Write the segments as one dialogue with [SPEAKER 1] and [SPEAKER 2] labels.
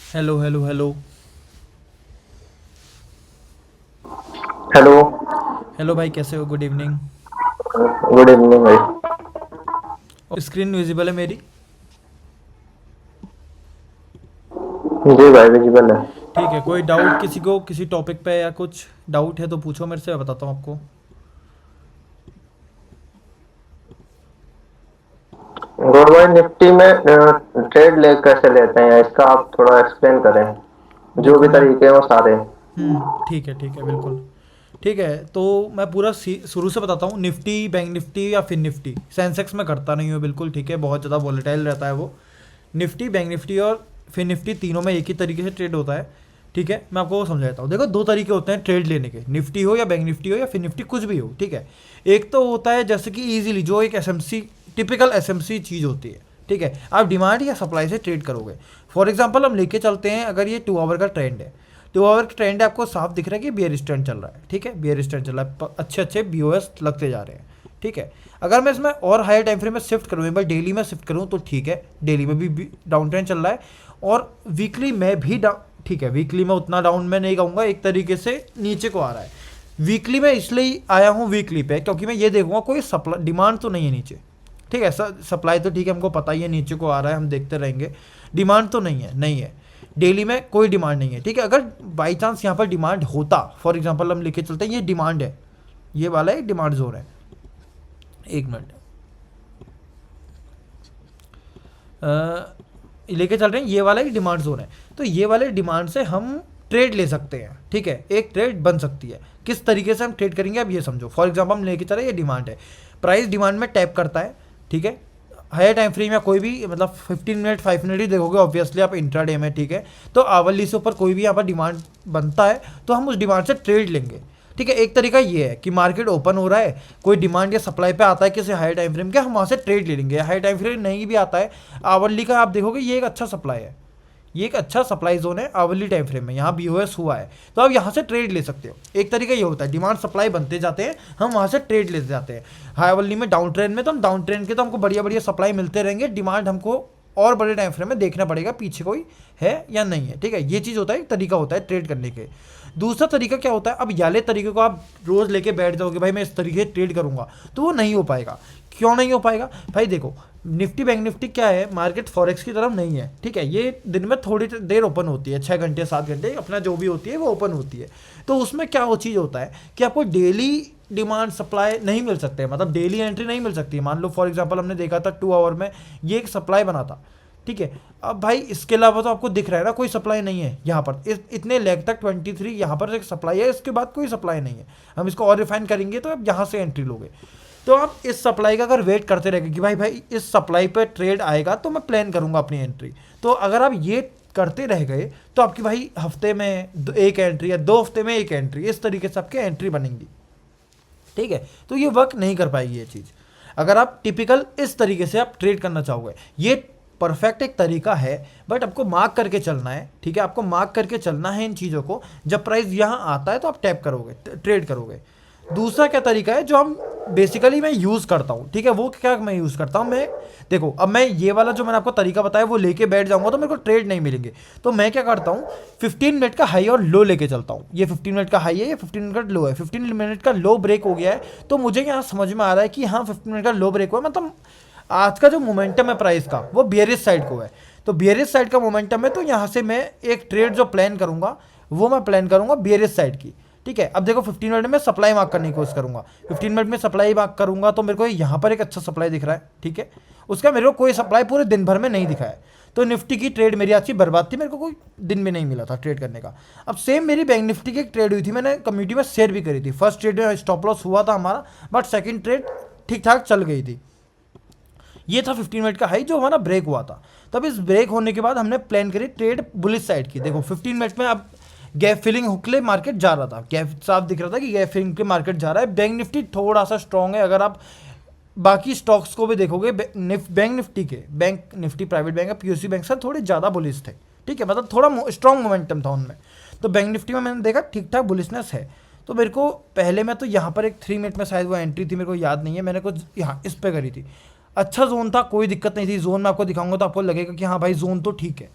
[SPEAKER 1] Hello hello hello.
[SPEAKER 2] Hello.
[SPEAKER 1] Hello भाई, कैसे हो? Good evening.
[SPEAKER 2] गुड इवनिंग भाई।
[SPEAKER 1] स्क्रीन विजिबल है मेरी?
[SPEAKER 2] जी भाई विजिबल है।
[SPEAKER 1] ठीक है। कोई डाउट किसी को किसी टॉपिक पे या कुछ डाउट है तो पूछो मेरे से, मैं बताता हूँ आपको।
[SPEAKER 2] गौर भाई निफ्टी में ट्रेड ले कैसे लेते हैं इसका आप थोड़ा एक्सप्लेन करें। जो
[SPEAKER 1] देखो
[SPEAKER 2] भी
[SPEAKER 1] मैं
[SPEAKER 2] तरीके हैं वो सारे।
[SPEAKER 1] ठीक है बिल्कुल। ठीक है, तो मैं पूरा शुरू से बताता हूँ। निफ्टी, बैंक निफ्टी या फिर निफ्टी, सेंसेक्स में करता नहीं हूँ बिल्कुल। ठीक है, बहुत ज़्यादा वॉलेटाइल रहता है वो। निफ्टी, बैंक निफ्टी और फिर निफ्टी, तीनों में एक ही तरीके से ट्रेड होता है। ठीक है, मैं आपको वो समझाता हूँ। देखो, दो तरीके होते हैं ट्रेड लेने के, निफ्टी हो या बैंक निफ्टी हो या फिर निफ्टी, कुछ भी हो। ठीक है, एक तो होता है जैसे कि इजीली, जो एक एसएमसी, टिपिकल एसएमसी चीज़ होती है। ठीक है, आप डिमांड या सप्लाई से ट्रेड करोगे। फॉर एग्जांपल हम लेके चलते हैं, अगर ये 2 आवर का ट्रेंड है, 2 आवर का ट्रेंड है, आपको साफ दिख रहा है कि बियर स्टैंड चल रहा है। ठीक है, बियर स्टैंड चल रहा है, अच्छे अच्छे बीओएस लगते जा रहे हैं। ठीक है, अगर मैं इसमें और हायर टाइम फ्रेम में शिफ्ट करूँ, एक बार डेली में शिफ्ट करूँ तो ठीक है, डेली में भी डाउन ट्रेंड चल रहा है। और वीकली में भी डाउन, ठीक है, वीकली में उतना डाउन मैं नहीं कहूँगा, एक तरीके से नीचे को आ रहा है। वीकली में इसलिए आया हूँ वीकली पे, क्योंकि मैं ये देखूंगा कोई सप्लाई डिमांड तो नहीं है नीचे। ठीक है, सप्लाई तो ठीक है, हमको पता ही है नीचे को आ रहा है, हम देखते रहेंगे। डिमांड तो नहीं है, नहीं है। डेली में कोई डिमांड नहीं है। ठीक है, अगर बाई चांस यहाँ पर डिमांड होता, फॉर एग्जांपल हम लेके चलते हैं ये डिमांड है, ये वाला एक डिमांड जोन है। एक मिनट, लेके चल रहे हैं, ये वाला ही डिमांड जोन है। तो ये वाले डिमांड से हम ट्रेड ले सकते हैं। ठीक है, एक ट्रेड बन सकती है। किस तरीके से हम ट्रेड करेंगे अब ये समझो। फॉर एग्जांपल हम लेके चले, ये डिमांड है, प्राइस डिमांड में टैप करता है। ठीक है, हायर टाइम फ्रेम या कोई भी, मतलब 15 मिनट 5 मिनट ही देखोगे ऑब्वियसली आप इंट्राडे में। ठीक है, तो आवरली से ऊपर कोई भी यहाँ पर डिमांड बनता है तो हम उस डिमांड से ट्रेड लेंगे। ठीक है, एक तरीका ये है कि मार्केट ओपन हो रहा है, कोई डिमांड या सप्लाई पे आता है किसी हाई टाइम फ्रेम के, हम वहाँ से ट्रेड ले लेंगे। हाई टाइम फ्रेम नहीं भी आता है, आवरली का आप देखोगे ये एक अच्छा सप्लाई है, ये एक अच्छा सप्लाई जोन है आवरली टाइम फ्रेम में, यहाँ बीओएस हुआ है तो आप यहाँ से ट्रेड ले सकते हो। एक तरीका ये होता है, डिमांड सप्लाई बनते जाते हैं, हम वहाँ से ट्रेड लेते जाते हैं। हाई आवरली में डाउन ट्रेंड में, तो हम डाउन ट्रेंड के तो हमको बढ़िया बढ़िया सप्लाई मिलते रहेंगे, डिमांड हमको और बड़े टाइम फ्रेम में देखना पड़ेगा पीछे कोई है या नहीं है। ठीक है, ये चीज़ होता है, एक तरीका होता है ट्रेड करने के। दूसरा तरीका क्या होता है, अब याले तरीके को आप रोज़ लेके बैठ जाओगे भाई मैं इस तरीके से ट्रेड करूंगा, तो वो नहीं हो पाएगा। क्यों नहीं हो पाएगा भाई? देखो, निफ्टी बैंक निफ्टी क्या है, मार्केट फॉरेक्स की तरफ नहीं है। ठीक है, ये दिन में थोड़ी देर ओपन होती है, 6 घंटे 7 घंटे अपना जो भी होती है वो ओपन होती है। तो उसमें क्या वो चीज़ होता है कि आपको डेली डिमांड सप्लाई नहीं मिल सकते, मतलब डेली एंट्री नहीं मिल सकती। मान लो फॉर एग्जांपल हमने देखा था 2 आवर में ये एक सप्लाई बना था। ठीक है, अब भाई इसके अलावा तो आपको दिख रहा है ना कोई सप्लाई नहीं है यहाँ पर, इतने लेग तक 23 यहाँ पर एक सप्लाई है, इसके बाद कोई सप्लाई नहीं है। हम इसको और रिफाइन करेंगे तो अब यहाँ से एंट्री लोगे, तो आप इस सप्लाई का अगर वेट करते रहेंगे कि भाई भाई इस सप्लाई पर ट्रेड आएगा तो मैं प्लान करूंगा अपनी एंट्री, तो अगर आप ये करते रह गए तो आपकी भाई हफ्ते में एक एंट्री या 2 हफ्ते में एक एंट्री, इस तरीके से आपकी एंट्री बनेंगी। ठीक है, तो ये वर्क नहीं कर पाएगी ये चीज़, अगर आप टिपिकल इस तरीके से आप ट्रेड करना चाहोगे। ये परफेक्ट एक तरीका है, बट आपको मार्क करके चलना है। ठीक है, आपको मार्क करके चलना है इन चीज़ों को, जब प्राइस यहाँ आता है तो आप टैप करोगे, ट्रेड करोगे। दूसरा क्या तरीका है जो हम बेसिकली मैं यूज़ करता हूँ, ठीक है, वो क्या मैं यूज़ करता हूँ, मैं देखो अब मैं ये वाला जो मैंने आपको तरीका बताया वो लेके बैठ जाऊंगा तो मेरे को ट्रेड नहीं मिलेंगे। तो मैं क्या करता हूँ, 15 मिनट का हाई और लो लेके चलता हूँ। ये 15 मिनट का हाई है, ये 15 मिनट का लो है, 15 मिनट का लो ब्रेक हो गया है, तो मुझे यहाँ समझ में आ रहा है कि हाँ 15 मिनट का लो ब्रेक हुआ, मतलब आज का जो मोमेंटम है प्राइस का वो बियरिश साइड को है। तो बियरिश साइड का मोमेंटम है, तो यहाँ से मैं एक ट्रेड जो प्लान करूंगा वो मैं प्लान करूंगा बियरिश साइड की। ठीक है, अब देखो 15 मिनट में सप्लाई मार्क करने की कोशिश करूंगा, 15 मिनट में सप्लाई मार्क करूंगा तो मेरे को यहाँ पर एक अच्छा सप्लाई दिख रहा है। ठीक है, उसका मेरे को कोई सप्लाई पूरे दिन भर में नहीं दिखा है, तो निफ्टी की ट्रेड मेरी अच्छी बर्बाद थी, मेरे को कोई दिन में नहीं मिला था ट्रेड करने का। अब सेम मेरी बैंक निफ्टी की एक ट्रेड हुई थी, मैंने कम्युनिटी में शेयर भी करी थी। फर्स्ट ट्रेड में स्टॉप लॉस हुआ था हमारा, बट सेकंड ट्रेड ठीक ठाक चल गई थी। ये था 15 मिनट का हाई जो हमारा ब्रेक हुआ था। तब इस ब्रेक होने के बाद हमने प्लान करी ट्रेड बुलिश साइड की। देखो 15 मिनट में अब गैप फिलिंग हुकले मार्केट जा रहा था, गैप साफ दिख रहा था कि गैप फिलिंग के मार्केट जा रहा है। बैंक निफ्टी थोड़ा सा स्ट्रॉन्ग है, अगर आप बाकी स्टॉक्स को भी देखोगे, बैंक निफ्टी के, bank Nifty private bank POC bank से थोड़े ज़्यादा बुलिश थे। ठीक है, मतलब थोड़ा स्ट्रॉन्ग मोमेंटम था उनमें। तो बैंक निफ्टी में मैंने देखा ठीक ठाक बुलिशनेस है। तो मेरे को पहले मैं तो यहाँ पर एक 3 मिनट में शायद वो एंट्री थी, मेरे को याद नहीं है, मैंने कुछ यहाँ इस पर करी थी। अच्छा जोन था, कोई दिक्कत नहीं थी, जोन में आपको दिखाऊंगा तो आपको लगेगा कि हाँ भाई जोन तो ठीक है,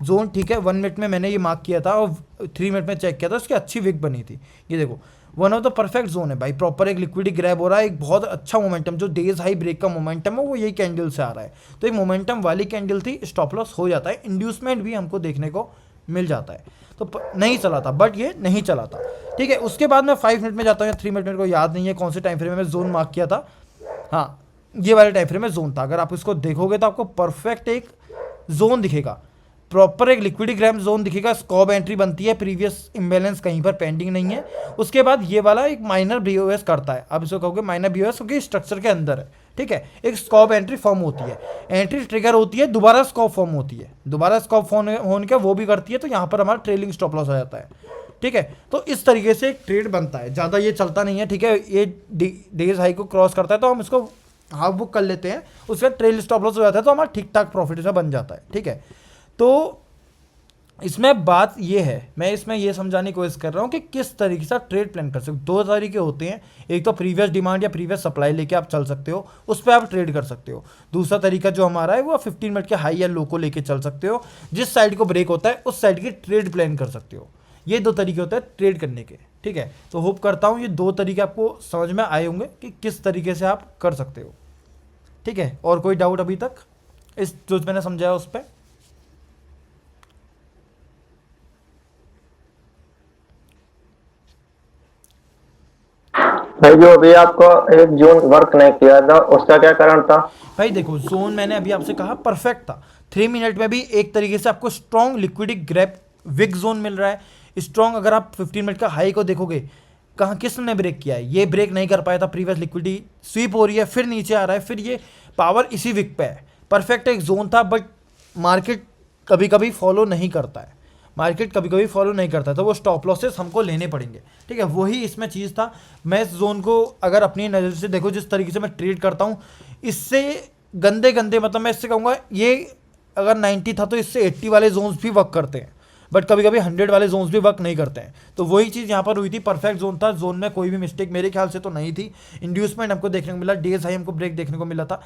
[SPEAKER 1] जोन ठीक है, 1 मिनट में मैंने ये मार्क किया था और 3 मिनट में चेक किया था, उसकी अच्छी विक बनी थी। ये देखो one of the perfect zone है भाई, प्रॉपर एक लिक्विडिटी ग्रैब हो रहा है, एक बहुत अच्छा मोमेंटम, जो डेज हाई ब्रेक का मोमेंटम है वो यही कैंडल से आ रहा है। तो एक मोमेंटम वाली कैंडल थी, स्टॉप लॉस हो जाता है, इंड्यूसमेंट भी हमको देखने को मिल जाता है। तो नहीं चला था, बट ये नहीं चला था, ठीक है। उसके बाद मैं 5 मिनट में जाता हूँ या 3 मिनट, मेरे को याद नहीं है कौन से टाइम फ्रेम में मैं जोन मार्क किया था। हाँ, ये वाले टाइम फ्रेम में जोन था, अगर आप इसको देखोगे तो आपको परफेक्ट एक जोन दिखेगा, प्रॉपर एक लिक्विडिटी ग्राम जोन दिखेगा, स्कॉब एंट्री बनती है, प्रीवियस इम्बैलेंस कहीं पर पेंडिंग नहीं है। उसके बाद ये वाला एक माइनर बीओएस करता है, आप इसको कहोगे माइनर बीओएस क्योंकि स्ट्रक्चर के अंदर है, ठीक है। एक स्कॉब एंट्री फॉर्म होती है, एंट्री ट्रिगर होती है, दोबारा स्कॉब फॉर्म होती है, दोबारा स्कॉब होने का वो भी करती है, तो यहाँ पर हमारा ट्रेलिंग स्टॉप लॉस हो जाता है, ठीक है। तो इस तरीके से एक ट्रेड बनता है, ज़्यादा ये चलता नहीं है, ठीक है। ये डेज हाई को क्रॉस करता है तो हम इसको हाफ बुक कर लेते हैं, उसका ट्रेल स्टॉप लॉस हो जाता है, तो हमारा ठीक ठाक प्रॉफिट इसमें बन जाता है, ठीक है। तो इसमें बात ये है, मैं इसमें ये समझाने की कोशिश कर रहा हूँ कि किस तरीके से आप ट्रेड प्लान कर सकते हो। दो तरीके होते हैं, एक तो प्रीवियस डिमांड या प्रीवियस सप्लाई लेके आप चल सकते हो, उस पर आप ट्रेड कर सकते हो। दूसरा तरीका जो हमारा है वो 15 मिनट के हाई या लो को लेके चल सकते हो, जिस साइड को ब्रेक होता है उस साइड की ट्रेड प्लान कर सकते हो। ये दो तरीके होते हैं ट्रेड करने के, ठीक है। तो होप करता हूँ ये दो तरीके आपको समझ में आए होंगे कि किस तरीके से आप कर सकते हो, ठीक है। और कोई डाउट अभी तक इस जो मैंने समझाया उस पर?
[SPEAKER 2] भाई जो अभी आपको एक जोन वर्क नहीं किया था उसका क्या कारण था?
[SPEAKER 1] भाई देखो, जोन मैंने अभी आपसे कहा परफेक्ट था, 3 मिनट में भी एक तरीके से आपको strong liquidity grab wick zone मिल रहा है, स्ट्रॉन्ग। अगर आप 15 मिनट का हाई को देखोगे, कहाँ किसने ब्रेक किया है, ये ब्रेक नहीं कर पाया था, प्रीवियस लिक्विडिटी स्वीप हो रही है, फिर नीचे आ रहा है, फिर ये पावर इसी विक पे है। परफेक्ट एक जोन था, बट मार्केट कभी कभी फॉलो नहीं करता है, मार्केट कभी कभी फॉलो नहीं करता, तो वो स्टॉप लॉसेस हमको लेने पड़ेंगे, ठीक है। वही इसमें चीज़ था। मैं इस जोन को अगर अपनी नज़र से देखो, जिस तरीके से मैं ट्रेड करता हूँ, इससे गंदे गंदे, मतलब मैं इससे कहूँगा ये अगर 90 था तो इससे 80 वाले जोन्स भी वर्क करते हैं, बट कभी कभी 100 वाले जोन्स भी वर्क नहीं करते हैं। तो वही चीज़ यहाँ पर हुई थी, परफेक्ट जोन था, जोन में कोई भी मिस्टेक मेरे ख्याल से तो नहीं थी। इंड्यूसमेंट हमको देखने को मिला, डेज हाई हमको ब्रेक देखने को मिला था।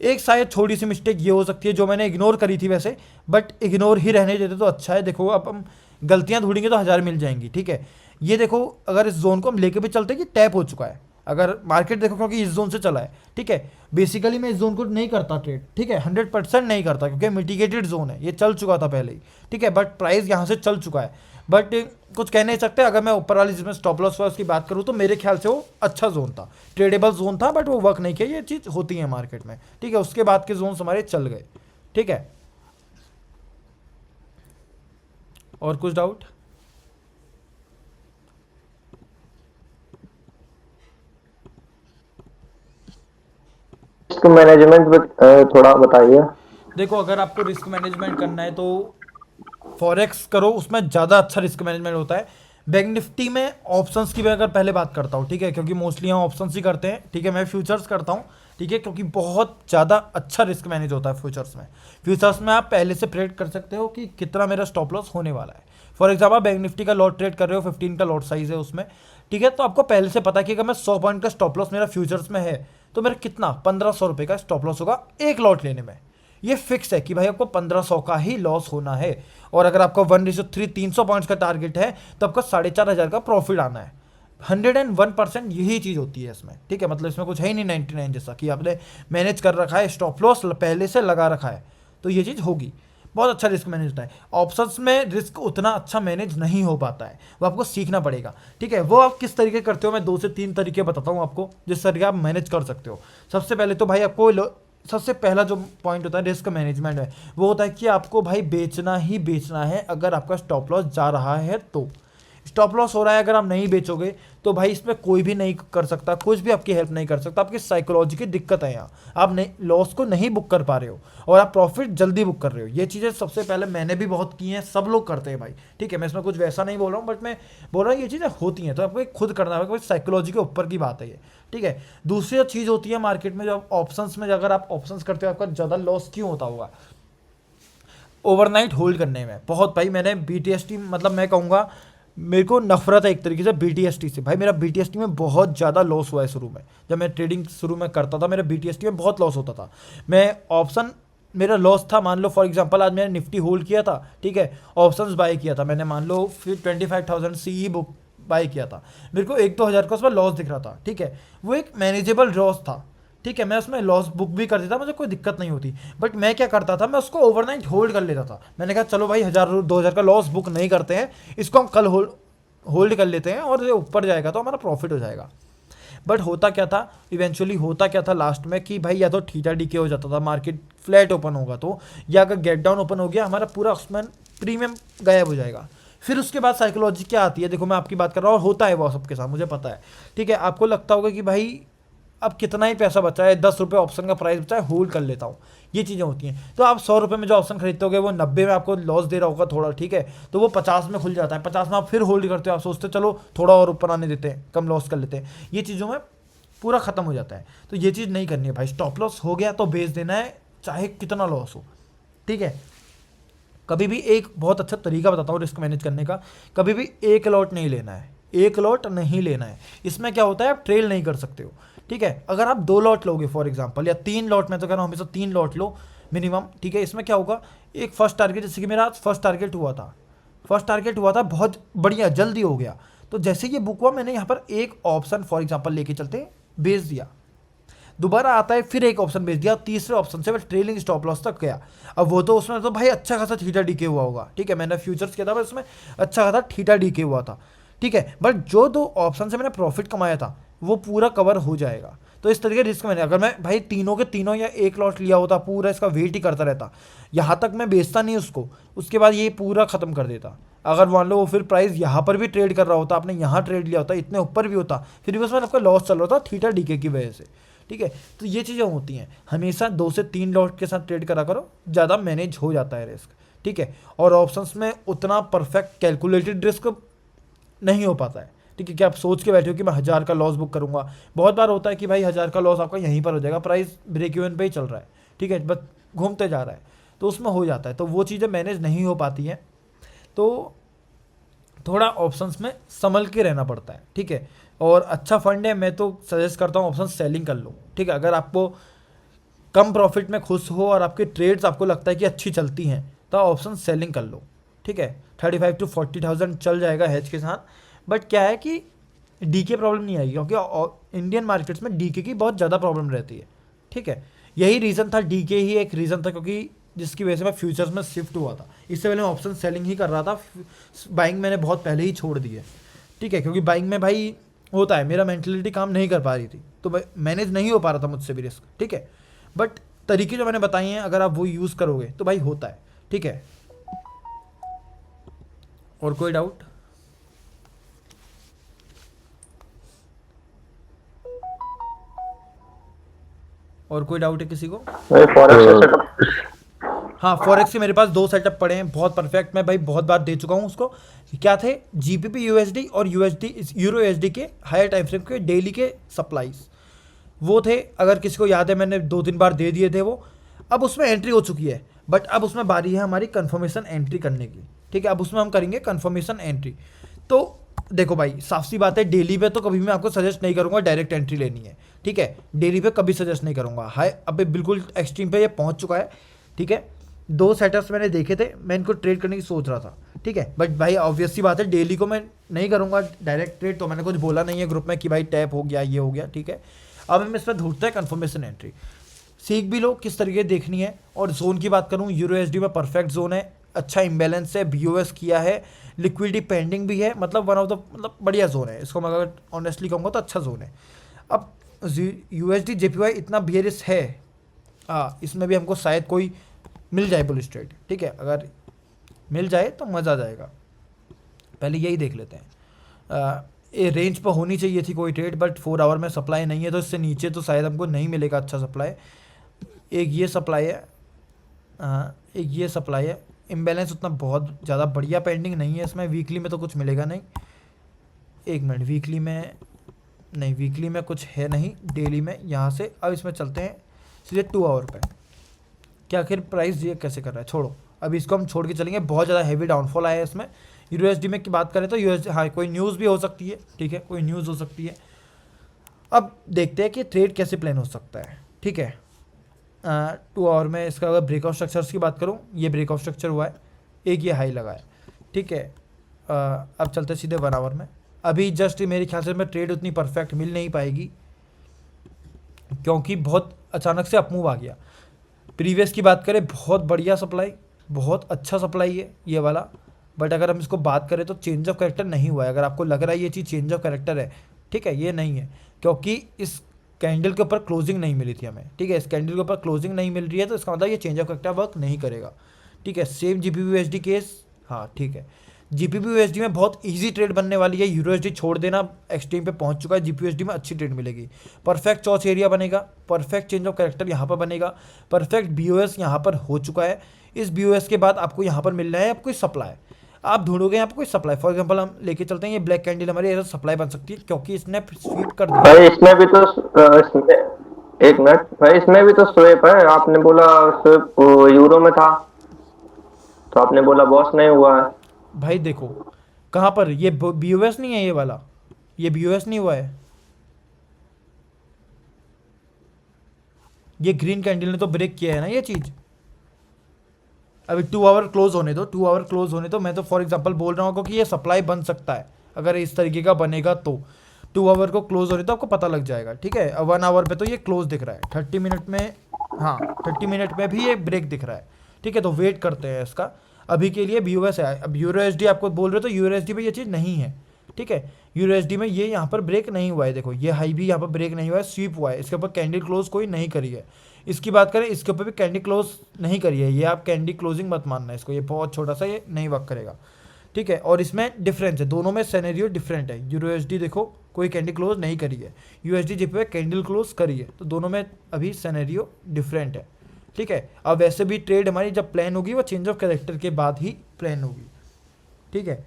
[SPEAKER 1] एक शायद छोटी सी मिस्टेक ये हो सकती है जो मैंने इग्नोर करी थी वैसे, बट इग्नोर ही रहने देते तो अच्छा है। देखो अब हम गलतियां ढूंढेंगे तो 1000 मिल जाएंगी, ठीक है। ये देखो, अगर इस जोन को हम लेके भी चलते हैं कि टैप हो चुका है, अगर मार्केट देखो क्योंकि इस जोन से चला है, ठीक है। बेसिकली मैं इस जोन को नहीं करता ट्रेड, ठीक है, 100% नहीं करता, क्योंकि मिटिगेटेड जोन है, ये चल चुका था पहले ही, ठीक है। बट प्राइस यहाँ से चल चुका है, बट कुछ कह नहीं सकते। अगर मैं ऊपर वाली जिसमें स्टॉप लॉस हुआ उसकी बात करूँ तो मेरे ख्याल से वो अच्छा जोन था, ट्रेडेबल जोन था, बट वो वर्क नहीं किया। ये चीज़ होती है मार्केट में, ठीक है। उसके बाद के जोन्स हमारे चल गए, ठीक है। और कुछ डाउट?
[SPEAKER 2] रिस्क मैनेजमेंट थोड़ा बताइए।
[SPEAKER 1] देखो, अगर आपको रिस्क मैनेजमेंट करना है तो फॉरेक्स करो, उसमें ज़्यादा अच्छा रिस्क मैनेजमेंट होता है। बैंक निफ्टी में ऑप्शंस की मैं अगर पहले बात करता हूँ, ठीक है, क्योंकि मोस्टली हम ऑप्शंस ही करते हैं, ठीक है। मैं फ्यूचर्स करता हूँ, ठीक है, क्योंकि बहुत ज़्यादा अच्छा रिस्क मैनेज होता है फ्यूचर्स में। फ्यूचर्स में आप पहले से प्रेडिक्ट कर सकते हो कि कितना मेरा स्टॉप लॉस होने वाला है। फॉर एग्जाम्पल बैंक निफ्टी का लॉट ट्रेड कर रहे हो, 15 का लॉट साइज है उसमें, ठीक है। तो आपको पहले से पता है कि अगर मैं 100 पॉइंट का स्टॉप लॉस मेरा फ्यूचर्स में है तो मेरा कितना 1500 रुपये का स्टॉप लॉस होगा एक लॉट लेने में। ये फिक्स है कि भाई आपको 1500 का ही लॉस होना है। और अगर आपका 1:3 300 पॉइंट्स का टारगेट है तो आपका 4500 का प्रॉफिट आना है। 101% यही चीज़ होती है इसमें, ठीक है। मतलब इसमें कुछ है ही नहीं 99 जैसा कि आपने मैनेज कर रखा है, स्टॉप लॉस पहले से लगा रखा है, तो ये चीज़ होगी। बहुत अच्छा रिस्क मैनेज होता है। ऑप्शंस में रिस्क उतना अच्छा मैनेज नहीं हो पाता है, वो आपको सीखना पड़ेगा, ठीक है। वो आप किस तरीके करते हो, मैं 2 से 3 तरीके बताता हूँ आपको जिस तरीके आप मैनेज कर सकते हो। सबसे पहले तो भाई आपको सबसे पहला जो पॉइंट होता है रिस्क मैनेजमेंट में, वो होता है कि आपको भाई बेचना ही बेचना है। अगर आपका स्टॉप लॉस जा रहा है तो स्टॉप लॉस हो रहा है, अगर आप नहीं बेचोगे तो भाई इसमें कोई भी नहीं कर सकता, कुछ भी आपकी हेल्प नहीं कर सकता। आपकी साइकोलॉजी की दिक्कत है यहाँ, आप नहीं लॉस को नहीं बुक कर पा रहे हो और आप प्रॉफिट जल्दी बुक कर रहे हो। ये चीज़ें सबसे पहले मैंने भी बहुत की हैं, सब लोग करते हैं भाई, ठीक है। मैं इसमें कुछ वैसा नहीं बोल रहा हूँ, बट मैं बोल रहा हूँ ये चीज़ें होती हैं, तो आपको खुद करना होगा, साइकोलॉजी के ऊपर की बात है ये, ठीक है। दूसरी चीज़ होती है मार्केट में, जब ऑप्शंस में अगर आप ऑप्शंस करते हो आपका ज़्यादा लॉस क्यों होता होगा, ओवरनाइट होल्ड करने में। बहुत भाई मैंने BTST, मतलब मैं कहूँगा मेरे को नफरत है एक तरीके से BTST से। भाई मेरा BTST में बहुत ज़्यादा लॉस हुआ है शुरू में, जब मैं ट्रेडिंग शुरू में करता था मेरा BTST में बहुत लॉस होता था। मैं ऑप्शन मेरा लॉस था, मान लो फॉर एग्जांपल आज मैंने निफ्टी होल्ड किया था, ठीक है, ऑप्शंस बाय किया था मैंने, मान लो फिर 25,000 सीई बुक बाय किया था, मेरे को 1-2 हज़ार का उसमें लॉस दिख रहा था, ठीक है, वो एक मैनेजेबल लॉस था, ठीक है, मैं उसमें लॉस बुक भी कर देता, मुझे कोई दिक्कत नहीं होती। बट मैं क्या करता था, मैं उसको ओवरनाइट होल्ड कर लेता था। मैंने कहा चलो भाई 1,000-2,000 का लॉस बुक नहीं करते हैं, इसको हम कल होल्ड कर लेते हैं और ये ऊपर जाएगा तो हमारा प्रॉफिट हो जाएगा। बट होता क्या था, इवेंचुअली होता क्या था लास्ट में कि भाई या तो थीटा डीके हो जाता था, मार्केट फ्लैट ओपन होगा तो, या अगर गेट डाउन ओपन हो गया हमारा पूरा उसमें प्रीमियम गायब हो जाएगा। फिर उसके बाद साइकोलॉजी क्या आती है, देखो मैं आपकी बात कर रहा हूँ और होता है वो सबके साथ, मुझे पता है, ठीक है। आपको लगता होगा कि भाई अब कितना ही पैसा बचा है, 10 रुपये ऑप्शन का प्राइस बचा है, होल्ड कर लेता हूँ, ये चीज़ें होती हैं। तो आप 100 रुपये में जो ऑप्शन खरीदते होगे वो 90 में आपको लॉस दे रहा होगा थोड़ा, ठीक है, तो वो 50 में खुल जाता है, 50 में आप फिर होल्ड करते हो, आप सोचते हो चलो थोड़ा और ऊपर आने देते हैं, कम लॉस कर लेते हैं, ये चीज़ों में पूरा ख़त्म हो जाता है। तो ये चीज़ नहीं करनी है भाई, स्टॉप लॉस हो गया तो बेच देना है, चाहे कितना लॉस हो, ठीक है। कभी भी एक बहुत अच्छा तरीका बताता हूँ रिस्क मैनेज करने का, कभी भी एक लॉट नहीं लेना है, एक लॉट नहीं लेना है। इसमें क्या होता है, आप ट्रेल नहीं कर सकते हो, ठीक है। अगर आप 2 लॉट लोगे फॉर एग्जांपल, या 3 लॉट, मैं तो कह रहा हूँ हमेशा 3 लॉट लो मिनिमम, ठीक है। इसमें क्या होगा, एक फर्स्ट टारगेट, जैसे कि मेरा फर्स्ट टारगेट हुआ था बहुत बढ़िया, जल्दी हो गया, तो जैसे ये बुक हुआ मैंने यहाँ पर एक ऑप्शन फॉर एग्जाम्पल लेके चलते बेच दिया, दोबारा आता है फिर एक ऑप्शन बेच दिया, तीसरे ऑप्शन से मैं ट्रेलिंग स्टॉप लॉस तक गया। अब वो तो उसमें तो भाई अच्छा खासा थीटा डीके हुआ होगा, ठीक है, मैंने फ्यूचर्स किया था बस उसमें अच्छा खासा थीटा डीके हुआ था, ठीक है। बट जो 2 ऑप्शन से मैंने प्रॉफिट कमाया था वो पूरा कवर हो जाएगा। तो इस तरीके रिस्क मैंने, अगर मैं भाई तीनों के तीनों या एक लॉट लिया होता, पूरा इसका वेट ही करता रहता, यहाँ तक मैं बेचता नहीं उसको, उसके बाद ये पूरा ख़त्म कर देता। अगर मान लो वो फिर प्राइस यहाँ पर भी ट्रेड कर रहा होता, आपने यहाँ ट्रेड लिया होता, इतने ऊपर भी होता, फिर भी उसमें आपका लॉस चल रहा था थीटा डीके की वजह से, ठीक है। तो ये चीज़ें होती हैं, हमेशा 2 से 3 लॉट के साथ ट्रेड करा करो, ज़्यादा मैनेज हो जाता है रिस्क, ठीक है। और ऑप्शंस में उतना परफेक्ट कैलकुलेटेड रिस्क नहीं हो पाता है, ठीक है, कि आप सोच के बैठे हो कि मैं 1,000 का लॉस बुक करूंगा। बहुत बार होता है कि भाई 1,000 का लॉस आपका यहीं पर हो जाएगा, प्राइस ब्रेक इवन पे ही चल रहा है, ठीक है, बस घूमते जा रहा है, तो उसमें हो जाता है, तो वो चीज़ें मैनेज नहीं हो पाती हैं। तो थोड़ा ऑप्शंस में संभल के रहना पड़ता है, ठीक है। और अच्छा फंड है, मैं तो सजेस्ट करता हूँ ऑप्शन सेलिंग कर लो, ठीक है। अगर आपको कम प्रॉफिट में खुश हो और आपकी ट्रेड्स आपको लगता है कि अच्छी चलती हैं तो ऑप्शन सेलिंग कर लो, ठीक है। 35,000 to 40,000 चल जाएगा हेज के साथ। बट क्या है कि डीके प्रॉब्लम नहीं आएगी, क्योंकि इंडियन मार्केट्स में डीके की बहुत ज़्यादा प्रॉब्लम रहती है, ठीक है। यही रीज़न था, डीके ही एक रीज़न था, क्योंकि जिसकी वजह से मैं फ्यूचर्स में शिफ्ट हुआ था। इससे पहले मैं ऑप्शन सेलिंग ही कर रहा था, बाइंग मैंने बहुत पहले ही छोड़ दी है, ठीक है, क्योंकि बाइंग में भाई होता है मेरा मेंटलिटी काम नहीं कर पा रही थी, तो मैनेज नहीं हो पा रहा था मुझसे भी रिस्क, ठीक है। बट तरीके जो मैंने बताए हैं अगर आप वो यूज़ करोगे तो भाई होता है, ठीक है। और कोई डाउट? और कोई डाउट है किसी को?
[SPEAKER 2] भाई फॉरेक्स सेटअप,
[SPEAKER 1] हाँ, फॉरेक्स के मेरे पास 2 सेटअप पड़े हैं, बहुत परफेक्ट, मैं भाई बहुत बार दे चुका हूँ उसको। क्या थे, जीबीपी यूएसडी और यूएसडी यूरो यूएसडी के हायर टाइम फ्रेम के डेली के सप्लाईज वो थे। अगर किसी को याद है मैंने 2-3 बार दे दिए थे वो, अब उसमें एंट्री हो चुकी है। बट अब उसमें बारी है हमारी कन्फर्मेशन एंट्री करने की, ठीक है। अब उसमें हम करेंगे कन्फर्मेशन एंट्री। तो देखो भाई साफ सी बात है, डेली पे तो कभी मैं आपको सजेस्ट नहीं करूंगा डायरेक्ट एंट्री लेनी है, ठीक है, डेली पे कभी सजेस्ट नहीं करूंगा। हाई अभी बिल्कुल एक्सट्रीम पे ये पहुंच चुका है, ठीक है। 2 सेटअप्स मैंने देखे थे, मैं इनको ट्रेड करने की सोच रहा था, ठीक है। बट भाई ऑब्वियस सी बात है डेली को मैं नहीं करूंगा डायरेक्ट ट्रेड, तो मैंने कुछ बोला नहीं है ग्रुप में कि भाई टैप हो गया ये हो गया, ठीक है। अब हम इस पर ढूंढते हैं कन्फर्मेशन एंट्री, सीख भी लो किस तरीके देखनी है। और जोन की बात करूँ, यूरो एसडी में परफेक्ट जोन है, अच्छा इम्बेलेंस है, बीओएस किया है, लिक्विडिटी पेंडिंग भी है, मतलब वन ऑफ द मतलब बढ़िया जोन है, इसको मैं अगर ऑनेस्टली कहूँगा तो अच्छा जोन है। अब यूएसडी जेपीवाई इतना बियरिश है, इसमें भी हमको शायद कोई मिल जाए बुलिश ट्रेड, ठीक है। अगर मिल जाए तो मज़ा आ जाएगा, पहले यही देख लेते हैं। ये रेंज पर होनी चाहिए थी कोई ट्रेड, बट 4 आवर में सप्लाई नहीं है, तो इससे नीचे तो शायद हमको नहीं मिलेगा अच्छा सप्लाई। एक ये सप्लाई है, एक ये सप्लाई है, इम्बैलेंस उतना बहुत ज़्यादा बढ़िया पेंडिंग नहीं है इसमें, वीकली में तो कुछ मिलेगा नहीं। एक मिनट, वीकली में नहीं, वीकली में कुछ है नहीं, डेली में यहाँ से। अब इसमें चलते हैं सीधे 2 आवर पे, क्या आखिर प्राइस ये कैसे कर रहा है, छोड़ो अभी इसको हम छोड़ के चलेंगे, बहुत ज़्यादा हैवी डाउनफॉल आया है इसमें। यूएसडी में की बात करें तो यूएसडी, हाँ कोई न्यूज़ भी हो सकती है, ठीक है, कोई न्यूज़ हो सकती है। अब देखते हैं कि ट्रेड कैसे प्लान हो सकता है, ठीक है। 2 आवर में इसका अगर ब्रेकआउट स्ट्रक्चर्स की बात करूँ, ये ब्रेकआउट स्ट्रक्चर हुआ है, एक ये हाई लगा है, ठीक है। अब चलते सीधे 1 आवर में। अभी जस्ट मेरे ख्याल से मैं ट्रेड उतनी परफेक्ट मिल नहीं पाएगी क्योंकि बहुत अचानक से अपमूव आ गया। प्रीवियस की बात करें, बहुत बढ़िया सप्लाई, बहुत अच्छा सप्लाई है ये वाला, बट अगर हम इसको बात करें तो चेंज ऑफ कैरेक्टर नहीं हुआ है। अगर आपको लग रहा है ये चीज़ चेंज ऑफ कैरेक्टर है, ठीक है, ये नहीं है, क्योंकि इस कैंडल के ऊपर क्लोजिंग नहीं मिली थी हमें, ठीक है। इस कैंडल के ऊपर क्लोजिंग नहीं मिल रही है तो इसका मतलब ये चेंज ऑफ कैरेक्टर वर्क नहीं करेगा, ठीक है। सेम GBP/USD केस, हाँ ठीक है। GBP/USD में बहुत इजी ट्रेड बनने वाली है। USD छोड़ देना, एक्सट्रीम पे पहुंच चुका है, GBP/USD में अच्छी ट्रेड मिलेगी। परफेक्ट चॉच एरिया बनेगा, परफेक्ट चेंज ऑफ कैरेक्टर यहाँ पर बनेगा, परफेक्ट BOS यहाँ पर हो चुका है। इस BOS के बाद आपको यहाँ पर मिल रहा है आपको सप्लाई, आप ढूंढोगे यहाँ पर कोई सप्लाई। फॉर एग्जांपल हम लेके चलते हैं, ये ब्लैक कैंडल हमारी ऐसा सप्लाई बन सकती है क्योंकि इसने स्वीप कर दिया।
[SPEAKER 2] भाई इसमें भी तो एक मिनट भाई, इसमें भी तो स्वेप है। आपने बोला स्वेप यूरो में था, तो आपने बोला बॉस नहीं हुआ है।
[SPEAKER 1] भाई देखो कहाँ पर ये BOS नहीं है, ये वाला, ये BOS नहीं हुआ है, ये ग्रीन कैंडल ने तो ब्रेक किया है ना ये चीज़। अभी 2 आवर क्लोज होने दो, 2 आवर क्लोज होने दो। मैं तो फॉर एग्जांपल बोल रहा हूँ क्योंकि ये सप्लाई बन सकता है अगर इस तरीके का बनेगा तो। 2 आवर को क्लोज होने तो आपको पता लग जाएगा, ठीक है। 1 आवर पे तो ये क्लोज दिख रहा है, 30 मिनट में, हाँ 30 मिनट में भी ये ब्रेक दिख रहा है, ठीक है। तो वेट करते हैं इसका, अभी के लिए BOS है। अब EURUSD आपको बोल रहे हो तो EURUSD में ये चीज़ नहीं है, ठीक है। EURUSD में ये यहाँ पर ब्रेक नहीं हुआ है, देखो ये हाई भी यहाँ पर ब्रेक नहीं हुआ है, स्वीप हुआ है, इसके ऊपर कैंडल क्लोज कोई नहीं करी है। इसकी बात करें, इसके ऊपर भी कैंडी क्लोज नहीं करी है, ये आप कैंडी क्लोजिंग मत मानना इसको, ये बहुत छोटा सा, ये नहीं वर्क करेगा, ठीक है। और इसमें डिफरेंस है, दोनों में सिनेरियो डिफरेंट है। EURUSD देखो कोई कैंडी क्लोज नहीं करी है, USD जिप पे कैंडल क्लोज करी है, तो दोनों में अभी सिनेरियो डिफरेंट है, ठीक है। अब वैसे भी ट्रेड हमारी जब प्लान होगी वो चेंज ऑफ कैरेक्टर के बाद ही प्लान होगी, ठीक है।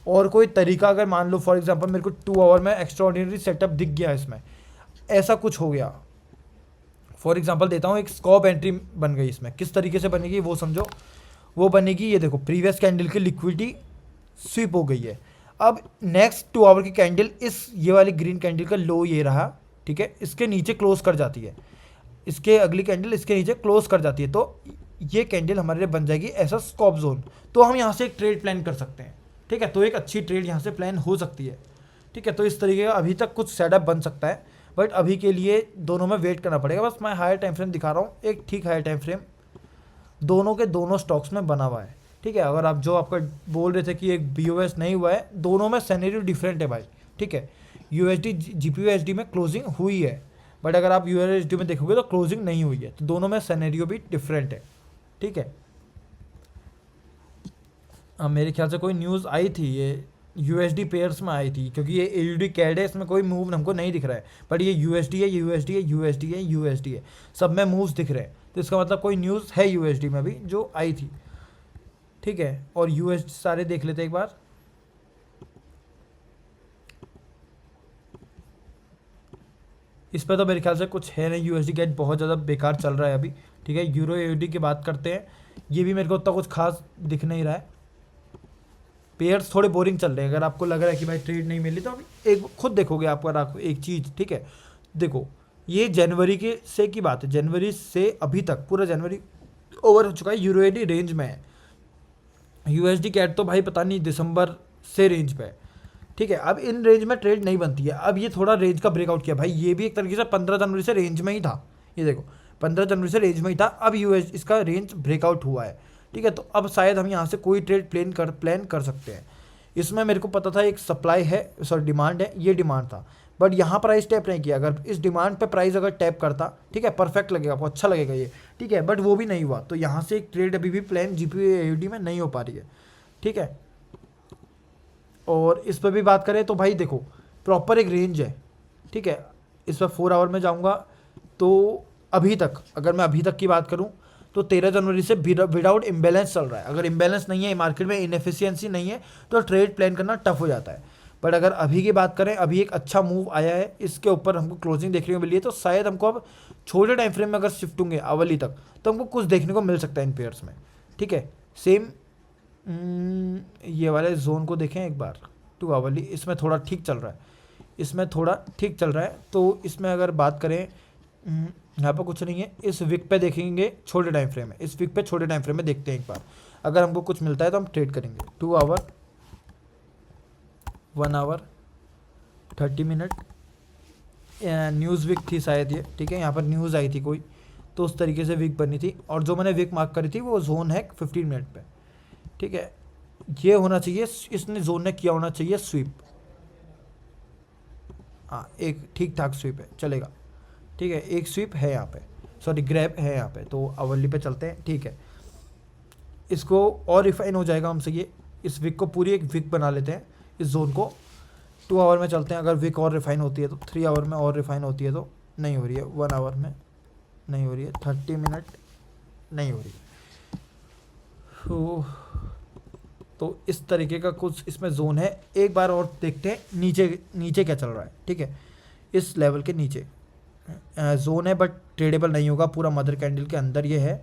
[SPEAKER 1] और कोई तरीका अगर मान लो फॉर एग्जांपल मेरे को 2 आवर में एक्स्ट्राऑर्डिनरी सेटअप दिख गया, इसमें ऐसा कुछ हो गया, फॉर एग्जांपल देता हूँ, एक स्कॉप एंट्री बन गई, इसमें किस तरीके से बनेगी वो समझो। वो बनेगी, ये देखो प्रीवियस कैंडल की लिक्विडिटी स्वीप हो गई है। अब नेक्स्ट 2 आवर की कैंडल इस ये वाली ग्रीन कैंडल का लो ये रहा, ठीक है, इसके नीचे क्लोज कर जाती है, इसके अगली कैंडल इसके नीचे क्लोज कर जाती है, तो ये कैंडल हमारे लिए बन जाएगी ऐसा स्कॉप जोन। तो हम यहाँ से एक ट्रेड प्लान कर सकते हैं, ठीक है। तो एक अच्छी ट्रेड यहाँ से प्लान हो सकती है, ठीक है। तो इस तरीके का अभी तक कुछ सेटअप बन सकता है, बट अभी के लिए दोनों में वेट करना पड़ेगा। बस मैं हायर टाइम फ्रेम दिखा रहा हूँ, एक ठीक हायर टाइम फ्रेम दोनों के दोनों स्टॉक्स में बना हुआ है, ठीक है। अगर आप जो आपका बोल रहे थे कि एक BOS नहीं हुआ है, दोनों में सिनेरियो डिफरेंट है भाई, ठीक है। USD GBP/USD में क्लोजिंग हुई है, बट अगर आप USD में देखोगे तो क्लोजिंग नहीं हुई है, तो दोनों में सिनेरियो भी डिफरेंट है, ठीक है। मेरे ख्याल से कोई न्यूज़ आई थी, ये USD पेयर्स में आई थी, क्योंकि ये AUD कैड है, इसमें कोई मूव हमको नहीं दिख रहा है, बट ये USD है, USD है, USD है, USD है, सब में मूव्स दिख रहे हैं, तो इसका मतलब कोई न्यूज़ है USD में भी जो आई थी, ठीक है। और USD सारे देख लेते एक बार, इस पर तो मेरे ख्याल से कुछ है नहीं, USD कैड बहुत ज़्यादा बेकार चल रहा है अभी, ठीक है। यूरो AUD की बात करते हैं, ये भी मेरे को उतना कुछ खास दिख नहीं रहा है, पेयर्स थोड़े बोरिंग चल रहे हैं। अगर आपको लग रहा है कि भाई ट्रेड नहीं मिली तो अभी एक खुद देखोगे आप, अगर आपको एक चीज़, ठीक है, देखो ये जनवरी के से की बात है, जनवरी से अभी तक पूरा जनवरी ओवर हो चुका है, यूरो AUD रेंज में है, USD कैट तो भाई पता नहीं दिसंबर से रेंज पे है, ठीक है। अब इन रेंज में ट्रेड नहीं बनती है, अब ये थोड़ा रेंज का ब्रेकआउट किया भाई, ये भी एक तरीके से 15 जनवरी से रेंज में ही था, ये देखो 15 जनवरी से रेंज में ही था, अब इसका रेंज ब्रेकआउट हुआ है, ठीक है। तो अब शायद हम यहाँ से कोई ट्रेड प्लान कर सकते हैं। इसमें मेरे को पता था एक सप्लाई है, सॉरी डिमांड है, ये डिमांड था, बट यहाँ प्राइस टैप नहीं किया। अगर इस डिमांड पे प्राइस अगर टैप करता, ठीक है, परफेक्ट लगेगा, आपको अच्छा लगेगा ये, ठीक है, बट वो भी नहीं हुआ, तो यहाँ से एक ट्रेड अभी भी प्लान GBP/AUD में नहीं हो पा रही है, ठीक है। और इस पर भी बात करें तो भाई देखो प्रॉपर एक रेंज है, ठीक है। इस पर 4 आवर में जाऊँगा तो अभी तक, अगर मैं अभी तक की बात करूँ तो 13 जनवरी से विदाउट इम्बैलेंस चल रहा है। अगर इम्बैलेंस नहीं है, मार्केट में इनएफिशिएंसी नहीं है, तो ट्रेड प्लान करना टफ हो जाता है। बट अगर अभी की बात करें, अभी एक अच्छा मूव आया है, इसके ऊपर हमको क्लोजिंग देखने को मिली है, तो शायद हमको अब छोटे टाइम फ्रेम में अगर शिफ्ट होंगे आवली तक, तो हमको कुछ देखने को मिल सकता है इन पेयर्स में, ठीक है। सेम ये वाले जोन को देखें एक बार, 2 आवली, इसमें थोड़ा ठीक चल रहा है, इसमें थोड़ा ठीक चल रहा है। तो इसमें अगर बात करें यहाँ पर कुछ नहीं है। इस विक पे देखेंगे, छोटे टाइम फ्रेम है, इस विक पे छोटे टाइम फ्रेम में देखते हैं एक बार, अगर हमको कुछ मिलता है तो हम ट्रेड करेंगे। 2 hour, 1 hour, 30 minute, news wick थी शायद ये, ठीक है, यहाँ पर न्यूज़ आई थी कोई, तो उस तरीके से विक बनी थी, और जो मैंने विक मार्क करी थी वो जोन है 15 मिनट पे, ठीक है। ये होना चाहिए, इसने जोन ने किया होना चाहिए स्वीप, हाँ एक ठीक ठाक स्वीप है, चलेगा, ठीक है, एक स्वीप है यहाँ पे, सॉरी ग्रैब है यहाँ पे। तो अवली पे चलते हैं, ठीक है, इसको और रिफाइन हो जाएगा हमसे ये, इस विक को पूरी एक विक बना लेते हैं इस जोन को। 2 आवर में चलते हैं, अगर विक और रिफाइन होती है तो, 3 आवर में और रिफाइन होती है तो, नहीं हो रही है, 1 आवर में नहीं हो रही है, 30 मिनट नहीं हो रही है। तो इस तरीके का कुछ इसमें जोन है। एक बार और देखते हैं नीचे नीचे क्या चल रहा है, ठीक है, इस लेवल के नीचे जोन है, बट ट्रेडेबल नहीं होगा, पूरा मदर कैंडल के अंदर ये है।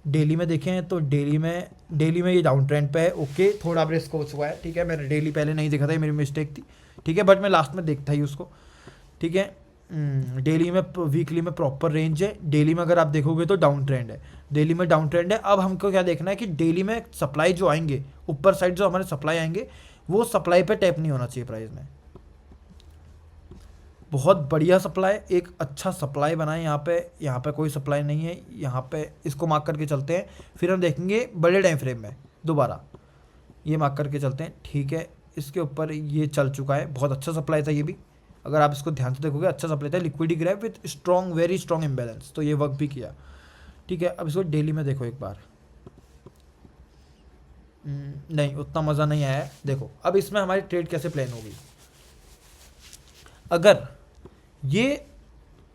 [SPEAKER 1] डेली में देखें तो डेली में ये डाउन ट्रेंड पे है, ओके, थोड़ा रिस्क हो चुका है, ठीक है, मैंने डेली पहले नहीं देखा था, ये मेरी मिस्टेक थी, ठीक है, बट मैं लास्ट में देखता ही उसको, ठीक है। डेली में, वीकली में प्रॉपर रेंज है, डेली में अगर आप देखोगे तो डाउन ट्रेंड है, डेली में डाउन ट्रेंड है। अब हमको क्या देखना है कि डेली में सप्लाई जो आएंगे, ऊपर साइड जो हमारे सप्लाई आएंगे, वो सप्लाई पे टैप नहीं होना चाहिए प्राइस में। बहुत बढ़िया सप्लाई, एक अच्छा सप्लाई बनाए यहाँ पे कोई सप्लाई नहीं है, यहाँ पे इसको मार्क करके चलते हैं, फिर हम देखेंगे बड़े टाइम फ्रेम में दोबारा, ये मार्क करके चलते हैं, ठीक है। इसके ऊपर ये चल चुका है, बहुत अच्छा सप्लाई था ये भी, अगर आप इसको ध्यान से देखोगे अच्छा सप्लाई था, liquidity grab with strong, very strong imbalance, तो ये वर्क भी किया, ठीक है। अब इसको डेली में देखो एक बार, नहीं उतना मज़ा नहीं आया है। देखो अब इसमें हमारी ट्रेड कैसे प्लान होगी, अगर ये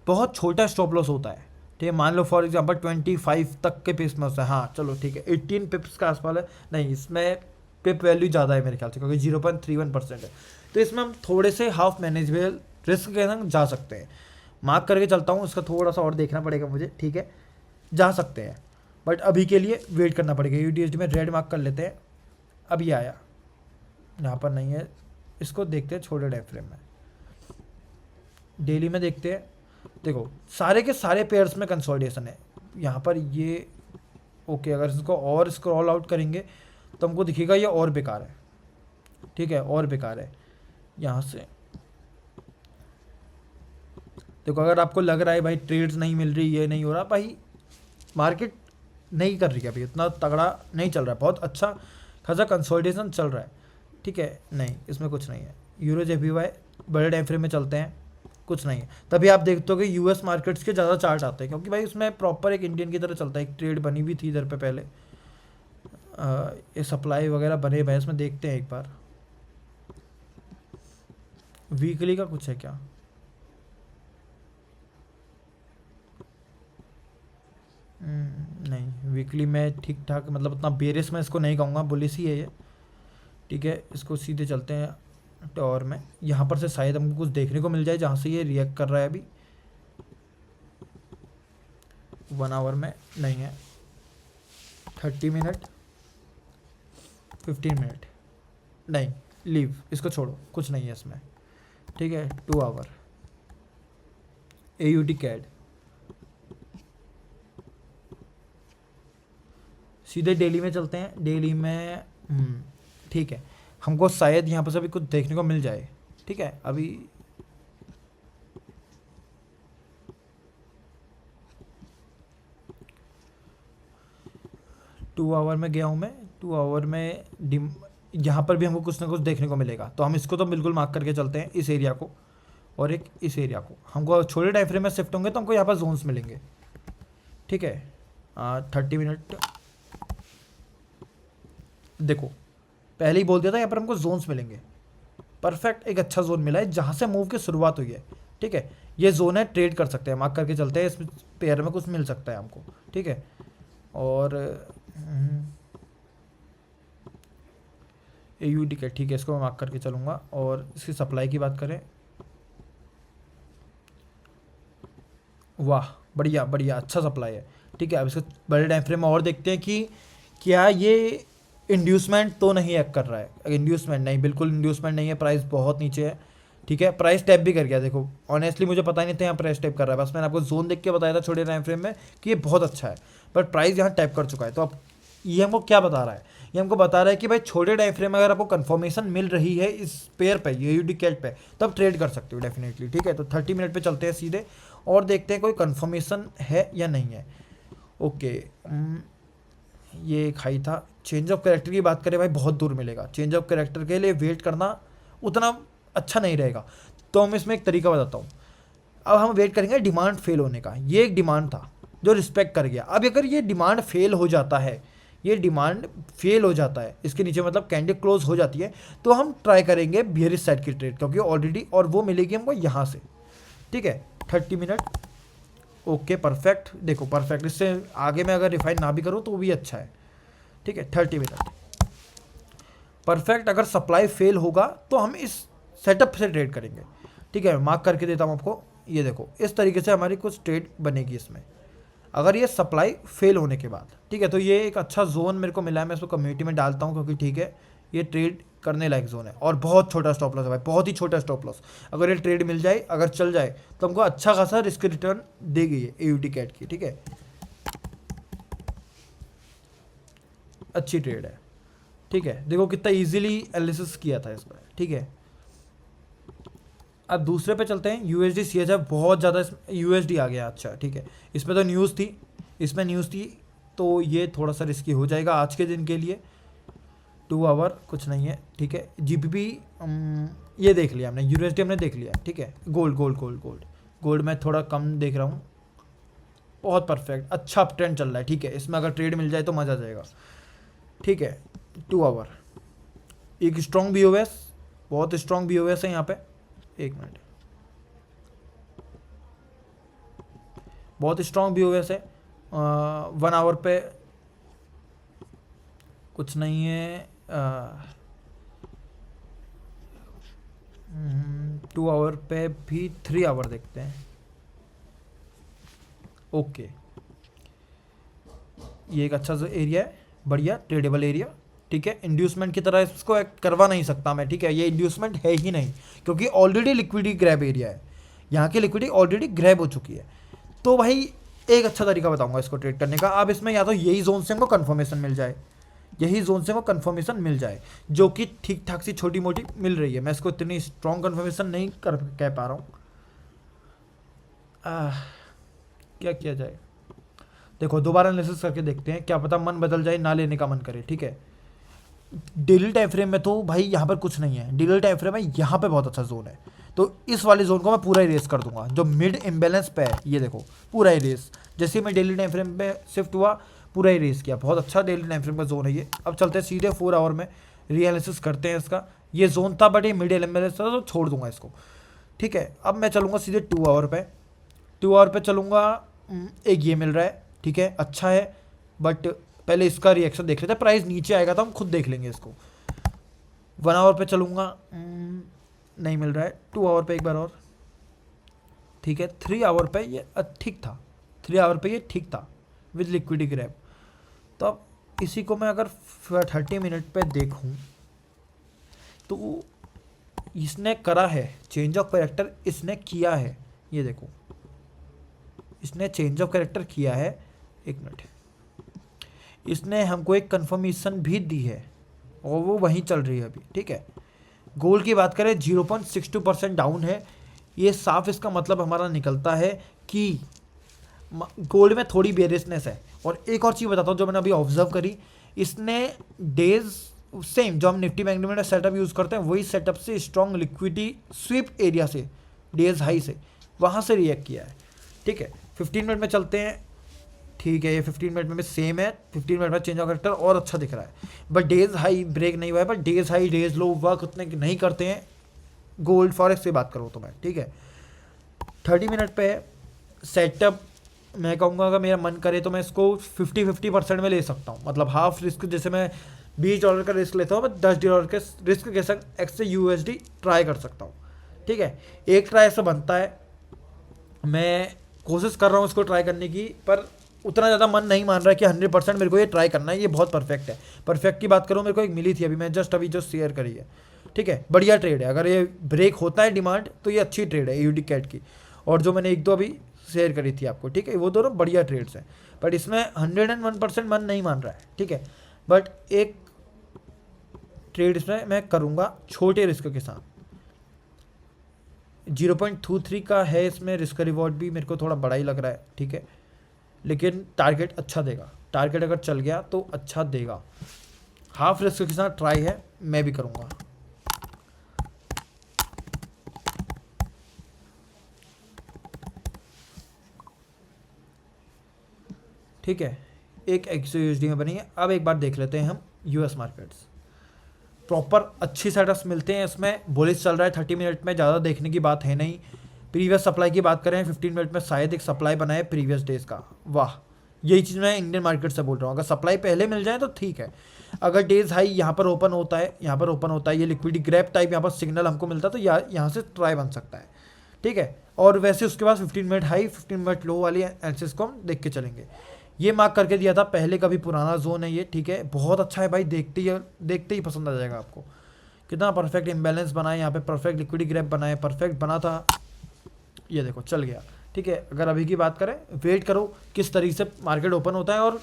[SPEAKER 1] बहुत छोटा स्टॉप लॉस होता है, ठीक है, मान लो फॉर एग्जांपल 25 तक के पिप्स में होता है, हाँ चलो ठीक है, 18 पिप्स का आसपास है, नहीं इसमें पिप वैल्यू ज़्यादा है मेरे ख्याल से, क्योंकि 0.31% है, तो इसमें हम थोड़े से हाफ मैनेजेबल रिस्क के संग जा सकते हैं। मार्क करके चलता हूँ, इसका थोड़ा सा और देखना पड़ेगा मुझे, ठीक है, जा सकते हैं, बट अभी के लिए वेट करना पड़ेगा। यूडीएसडी में रेड मार्क कर लेते हैं, अभी आया, यहाँ पर नहीं है, इसको देखते हैं छोटे टाइम फ्रेम में, डेली में देखते हैं। देखो सारे के सारे पेयर्स में कंसोलिडेशन है यहाँ पर, ये ओके, अगर इसको और स्क्रॉल आउट करेंगे तो हमको दिखेगा ये और बेकार है, ठीक है, और बेकार है। यहाँ से देखो, अगर आपको लग रहा है भाई ट्रेड्स नहीं मिल रही, ये नहीं हो रहा, भाई मार्केट नहीं कर रही है अभी, इतना तगड़ा नहीं चल रहा है, बहुत अच्छा खासा कंसोलिडेशन चल रहा है, ठीक है, नहीं इसमें कुछ नहीं है। यूरो जेपीवाई बड़े टाइम फ्रेम में चलते हैं, कुछ नहीं है, तभी आप देखते हो कि यूएस मार्केट्स के ज़्यादा चार्ट आते हैं, क्योंकि भाई उसमें प्रॉपर एक इंडियन की तरह चलता है, एक ट्रेड बनी हुई थी इधर पे पहले, ये सप्लाई वगैरह बने हुए हैं, इसमें देखते हैं एक बार वीकली का कुछ है क्या। नहीं वीकली में ठीक ठाक, मतलब उतना बेरिस में इसको नहीं कहूँगा, बुलिस ही है ये, ठीक है। इसको सीधे चलते हैं टॉवर में, यहाँ पर से शायद हमको कुछ देखने को मिल जाए जहाँ से ये रिएक्ट कर रहा है अभी। 1 आवर में नहीं है, 30 मिनट, 15 मिनट नहीं, लीव, इसको छोड़ो, कुछ नहीं है इसमें, ठीक है। 2 आवर AUD कैड, सीधे डेली में चलते हैं, डेली में ठीक है, हमको शायद यहाँ पर से भी कुछ देखने को मिल जाए, ठीक है। अभी टू आवर में गया हूँ मैं, 2 आवर में यहाँ पर भी हमको कुछ ना कुछ देखने को मिलेगा, तो हम इसको तो बिल्कुल मार्क करके चलते हैं, इस एरिया को और एक इस एरिया को। हमको छोटे टाइम फ्रेम में शिफ्ट होंगे तो हमको यहाँ पर जोन्स मिलेंगे, ठीक है। 30 मिनट, देखो पहले ही बोल दिया था यहाँ पर हमको जोन्स मिलेंगे, परफेक्ट एक अच्छा जोन मिला है जहाँ से मूव की शुरुआत हुई है, ठीक है। ये जोन है, ट्रेड कर सकते हैं, मार्क करके चलते हैं, इसमें पेयर में कुछ मिल सकता है हमको, ठीक है। और AUD का ठीक है, इसको मैं मार्क करके चलूँगा। और इसकी सप्लाई की बात करें, वाह बढ़िया बढ़िया, अच्छा सप्लाई है, ठीक है। अब इसको बड़े टाइम फ्रेम में और देखते हैं कि क्या ये इंड्यूसमेंट तो नहीं एक्ट कर रहा है। इंड्यूसमेंट नहीं, बिल्कुल इंड्यूसमेंट नहीं है, प्राइस बहुत नीचे है, ठीक है, प्राइस टैप भी कर गया। देखो ऑनेस्टली मुझे पता ही नहीं था यहाँ प्राइस टैप कर रहा है, बस मैंने आपको जोन देख के बताया था छोटे टाइम फ्रेम में कि ये बहुत अच्छा है, बट प्राइस यहाँ टैप कर चुका है। तो अब ये हमको क्या बता रहा है, ये हमको बता रहा है कि भाई छोटे टाइम फ्रेम में अगर आपको कंफर्मेशन मिल रही है इस पेयर पे, ये यूडी कैट पे, तब ट्रेड कर सकते हो डेफिनेटली। ठीक है, तो 30 मिनट पे चलते हैं सीधे और देखते हैं कोई कंफर्मेशन है या नहीं है। ओके, ये एक हाई था। चेंज ऑफ कैरेक्टर की बात करें भाई, बहुत दूर मिलेगा। चेंज ऑफ कैरेक्टर के लिए वेट करना उतना अच्छा नहीं रहेगा, तो हम इसमें एक तरीका बताता हूँ। अब हम वेट करेंगे डिमांड फेल होने का। ये एक डिमांड था जो रिस्पेक्ट कर गया। अब अगर ये डिमांड फेल हो जाता है, ये डिमांड फेल हो जाता है, इसके नीचे मतलब कैंडल क्लोज हो जाती है, तो हम ट्राई करेंगे बियरिश साइड की ट्रेड, क्योंकि ऑलरेडी, और वो मिलेगी हमको यहाँ से। ठीक है, 30 मिनट। ओके परफेक्ट, देखो परफेक्ट। इससे आगे मैं अगर रिफाइन ना भी करूँ तो वो भी अच्छा है। ठीक है, 30 मिनट परफेक्ट। अगर सप्लाई फेल होगा तो हम इस सेटअप से ट्रेड करेंगे। ठीक है, मार्क करके देता हूँ आपको। ये देखो इस तरीके से हमारी कुछ ट्रेड बनेगी इसमें, अगर ये सप्लाई फेल होने के बाद। ठीक है, तो ये एक अच्छा जोन मेरे को मिला है, मैं इसको कम्युनिटी में डालता हूँ, क्योंकि ठीक है ये ट्रेड करने लायक जोन है और बहुत छोटा स्टॉप लॉस है भाई, बहुत ही छोटा स्टॉप लॉस। अगर ये ट्रेड मिल जाए, अगर चल जाए, तो हमको अच्छा खासा रिस्क रिटर्न देगी ये एयूटी कैट की। ठीक है, अच्छी ट्रेड है। ठीक है, देखो कितना इजीली एनालिसिस किया था इसमें। ठीक है, अब दूसरे पे चलते हैं। यूएसडी सीएचएफ बहुत ज़्यादा, यूएसडी आ गया। अच्छा ठीक है, इसमें तो न्यूज़ थी, इसमें न्यूज़ थी, तो ये थोड़ा सा रिस्की हो जाएगा आज के दिन के लिए। 2 आवर कुछ नहीं है। ठीक है, जीपीपी ये देख लिया हमने, यूएसडी हमने देख लिया। ठीक है, gold gold gold gold gold में थोड़ा कम देख रहा हूँ। बहुत परफेक्ट, अच्छा अप ट्रेंड चल रहा है। ठीक है, इसमें अगर ट्रेड मिल जाए तो मज़ा आ जाएगा। ठीक है, 2 आवर एक स्ट्रॉन्ग बीओएस, बहुत स्ट्रॉन्ग बीओएस है यहाँ पे। एक मिनट, बहुत स्ट्रॉन्ग बीओएस है। 1 आवर पे कुछ नहीं है। 2 आवर पे भी 3 आवर देखते हैं। ओके, ये एक अच्छा एरिया है, बढ़िया ट्रेडेबल एरिया। ठीक है, इंड्यूसमेंट की तरह इसको एक्ट करवा नहीं सकता मैं। ठीक है, ये इंड्यूसमेंट है ही नहीं, क्योंकि ऑलरेडी लिक्विडिटी ग्रैब एरिया है, यहाँ की लिक्विडिटी ऑलरेडी ग्रैब हो चुकी है। तो भाई एक अच्छा तरीका बताऊंगा इसको ट्रेड करने का। आप इसमें या तो यही जोन से हमको कन्फर्मेशन मिल जाए, यही जोन से हमको कन्फर्मेशन मिल जाए, जो कि ठीक ठाक सी छोटी मोटी मिल रही है। मैं इसको इतनी स्ट्रॉन्ग कन्फर्मेशन नहीं कह पा रहा हूँ। क्या किया जाए, देखो दोबारा एनालिसिस करके देखते हैं, क्या पता मन बदल जाए, ना लेने का मन करे। ठीक है, डेली टाइम फ्रेम में तो भाई यहाँ पर कुछ नहीं है। डेली टाइम फ्रेम में यहाँ पे बहुत अच्छा जोन है, तो इस वाले जोन को मैं पूरा इरेज कर दूंगा जो मिड इम्बेलेंस पे है। ये देखो पूरा इरेज, जैसे मैं डेली टाइम फ्रेम पे शिफ्ट हुआ पूरा इरेज किया। बहुत अच्छा डेली टाइम फ्रेम का जोन है ये। अब चलते हैं सीधे 4 आवर में, रीएनालिसिस करते हैं इसका। ये जोन था बट ये मिड इम्बेलेंस था, तो छोड़ दूंगा इसको। ठीक है, अब मैं चलूँगा सीधे 2 आवर पे। 2 आवर पे चलूँगा, एक ये मिल रहा है। ठीक है, अच्छा है, बट पहले इसका रिएक्शन देख लेते हैं। प्राइस नीचे आएगा तो हम खुद देख लेंगे इसको। 1 आवर पे चलूँगा, नहीं मिल रहा है। 2 आवर पे एक बार और। ठीक है, 3 आवर पे ये ठीक था, 3 आवर पे ये ठीक था विद लिक्विडिटी ग्रैब। तो अब इसी को मैं अगर 30 मिनट पे देखूँ तो इसने करा है चेंज ऑफ कैरेक्टर, इसने किया है। ये देखो इसने चेंज ऑफ कैरेक्टर किया है। एक मिनट, इसने हमको एक कंफर्मेशन भी दी है और वो वहीं चल रही है अभी। ठीक है, गोल्ड की बात करें 0.62% डाउन है। ये साफ इसका मतलब हमारा निकलता है कि गोल्ड में थोड़ी बेरिशनेस है। और एक और चीज़ बताता हूँ जो मैंने अभी ऑब्जर्व करी, इसने डेज सेम जो हम निफ्टी बैंक निफ्टी में सेटअप यूज़ करते हैं वही सेटअप से स्ट्रॉन्ग लिक्विडिटी स्वीप एरिया से, डेज हाई से, वहाँ से रिएक्ट किया है। ठीक है, 15 मिनट में चलते हैं। ठीक है, ये 15 मिनट में भी सेम है। 15 मिनट में चेंज ऑफ कैरेक्टर और अच्छा दिख रहा है, बट डेज हाई ब्रेक नहीं हुआ है। But days high days low work उतने नहीं करते हैं गोल्ड फॉरेक्स से बात करो तो मैं। ठीक है, 30 मिनट पे सेटअप मैं कहूँगा अगर मेरा मन करे तो मैं इसको 50-50% में ले सकता हूँ। मतलब हाफ रिस्क, जैसे मैं $20 का रिस्क लेता हूँ, मैं $10 के रिस्क के साथ एक्स से यूएसडी ट्राई कर सकता हूँ। ठीक है, एक ट्राई से बनता है, मैं कोशिश कर रहा हूँ इसको ट्राई करने की, पर उतना ज़्यादा मन नहीं मान रहा है कि 100% मेरे को ये ट्राई करना है। ये बहुत परफेक्ट है। परफेक्ट की बात करूँ, मेरे को एक मिली थी अभी, मैं जस्ट अभी जो शेयर करी है। ठीक है, बढ़िया ट्रेड है। अगर ये ब्रेक होता है डिमांड तो ये अच्छी ट्रेड है यूडी कैट की। और जो मैंने एक दो अभी शेयर करी थी आपको, ठीक है, वो दोनों बढ़िया ट्रेड्स हैं। बट इसमें 101% मन नहीं मान रहा है, ठीक है। बट एक ट्रेड इसमें मैं करूँगा छोटे रिस्क के साथ। 0.23 का है इसमें रिस्क रिवॉर्ड भी मेरे को थोड़ा बड़ा ही लग रहा है, ठीक है, लेकिन टारगेट अच्छा देगा। टारगेट अगर चल गया तो अच्छा देगा। हाफ रिस्क के साथ ट्राई है, मैं भी करूँगा। ठीक है, एक XUSD में बनी है। अब एक बार देख लेते हैं हम यूएस मार्केट्स। प्रॉपर अच्छी सेटअप्स मिलते हैं इसमें। बुलिश चल रहा है 30 मिनट में, ज़्यादा देखने की बात है नहीं। प्रीवियस सप्लाई की बात करें 15 मिनट में शायद एक सप्लाई बना है प्रीवियस डेज का। वाह, यही चीज़ मैं इंडियन मार्केट से बोल रहा हूँ। अगर सप्लाई पहले मिल जाए तो ठीक है। अगर डेज हाई यहाँ पर ओपन होता है, यहाँ पर ओपन होता है, ये लिक्विडिटी ग्रैब टाइप यहाँ पर सिग्नल हमको मिलता है, तो यहाँ से ट्राई बन सकता है, ठीक है। और वैसे उसके बाद 15 मिनट हाई 15 मिनट लो वाली एनालिसिस को हम देख के चलेंगे। ये मार्क करके दिया था पहले का भी पुराना जोन है ये, ठीक है, बहुत अच्छा है भाई। देखते ही पसंद आ जाएगा आपको। कितना परफेक्ट इम्बैलेंस बना है यहाँ पे, परफेक्ट लिक्विडिटी ग्रैब बना है, परफेक्ट बना था। ये देखो चल गया, ठीक है। अगर अभी की बात करें, वेट करो किस तरीके से मार्केट ओपन होता है और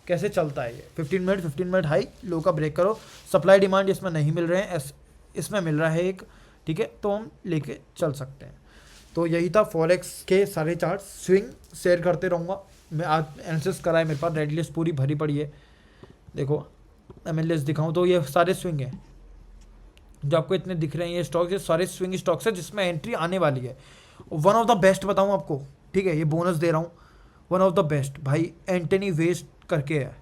[SPEAKER 1] कैसे चलता है ये। 15 मिनट हाई लो का ब्रेक करो। सप्लाई डिमांड इसमें नहीं मिल रहे हैं, इसमें मिल रहा है एक, ठीक है, तो हम लेके चल सकते हैं। तो यही था फॉरेक्स के सारे चार्ट। स्विंग शेयर करते रहूँगा मैं। आज एनालिसिस करा है मेरे पास, रेड लिस्ट पूरी भरी पड़ी है। देखो मैं लिस्ट दिखाऊँ तो ये सारे स्विंग है जो आपको इतने दिख रहे हैं। ये स्टॉक्स, ये सारे स्विंग स्टॉक्स है जिसमें एंट्री आने वाली है। वन ऑफ द बेस्ट बताऊँ आपको, ठीक है, ये बोनस दे रहा हूँ। वन ऑफ द बेस्ट भाई एंटनी वेस्ट करके है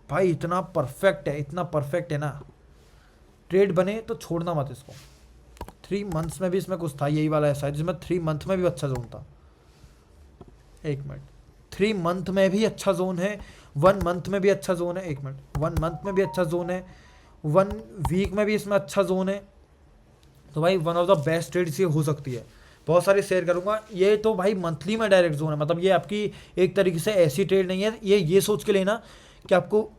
[SPEAKER 1] भाई। इतना परफेक्ट है, इतना परफेक्ट है ना, ट्रेड बने तो छोड़ना मत इसको। 3 मंथ्स में भी इसमें कुछ था, यही वाला ऐसा है जिसमें 3 मंथ में भी अच्छा जोन था। 1 मिनट, 3 मंथ में भी अच्छा जोन है, 1 मंथ में भी अच्छा जोन है। 1 मिनट, 1 मंथ में भी अच्छा जोन है, 1 वीक में भी इसमें अच्छा जोन है। तो भाई one of the best trades ये हो सकती है। बहुत सारे शेयर करूंगा। ये तो भाई मंथली में डायरेक्ट जोन है, मतलब ये आपकी एक तरीके से ऐसी ट्रेड नहीं है। ये सोच के लेना कि आपको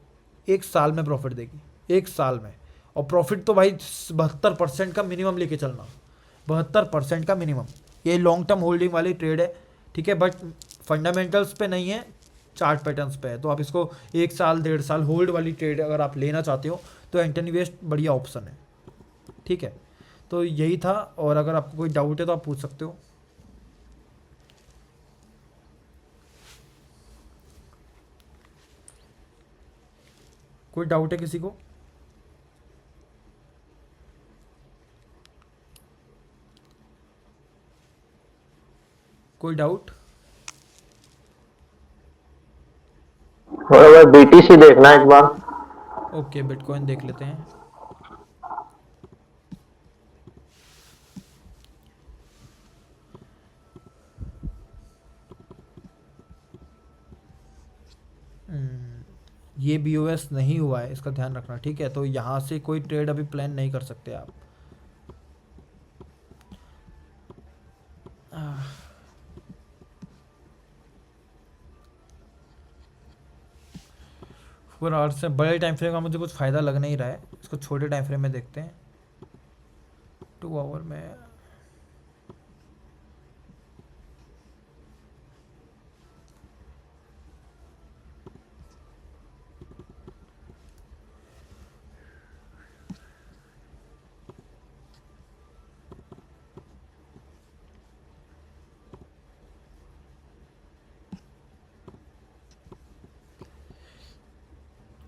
[SPEAKER 1] 1 साल में प्रॉफिट देगी, 1 साल में। और प्रॉफिट तो भाई 72% का मिनिमम लेके चलना, 72% का मिनिमम। ये लॉन्ग टर्म होल्डिंग वाली ट्रेड है, ठीक है, बट फंडामेंटल्स पे नहीं है, चार्ट पैटर्न्स पे है। तो आप इसको 1 साल 1.5 साल होल्ड वाली ट्रेड अगर आप लेना चाहते हो तो एंटनी वेस्ट बढ़िया ऑप्शन है, ठीक है। तो यही था, और अगर आपको कोई डाउट है तो आप पूछ सकते हो। कोई डाउट है किसी को? कोई डाउट?
[SPEAKER 2] और बीटीसी देखना एक बार।
[SPEAKER 1] ओके, बिटकॉइन देख लेते हैं। ये BOS नहीं हुआ है, इसका ध्यान रखना, ठीक है। तो यहाँ से कोई ट्रेड अभी प्लान नहीं कर सकते आप। फोर आवर्स से बड़े टाइम फ्रेम का मुझे कुछ फ़ायदा लग नहीं रहा है। इसको छोटे टाइम फ्रेम में देखते हैं। 2 आवर में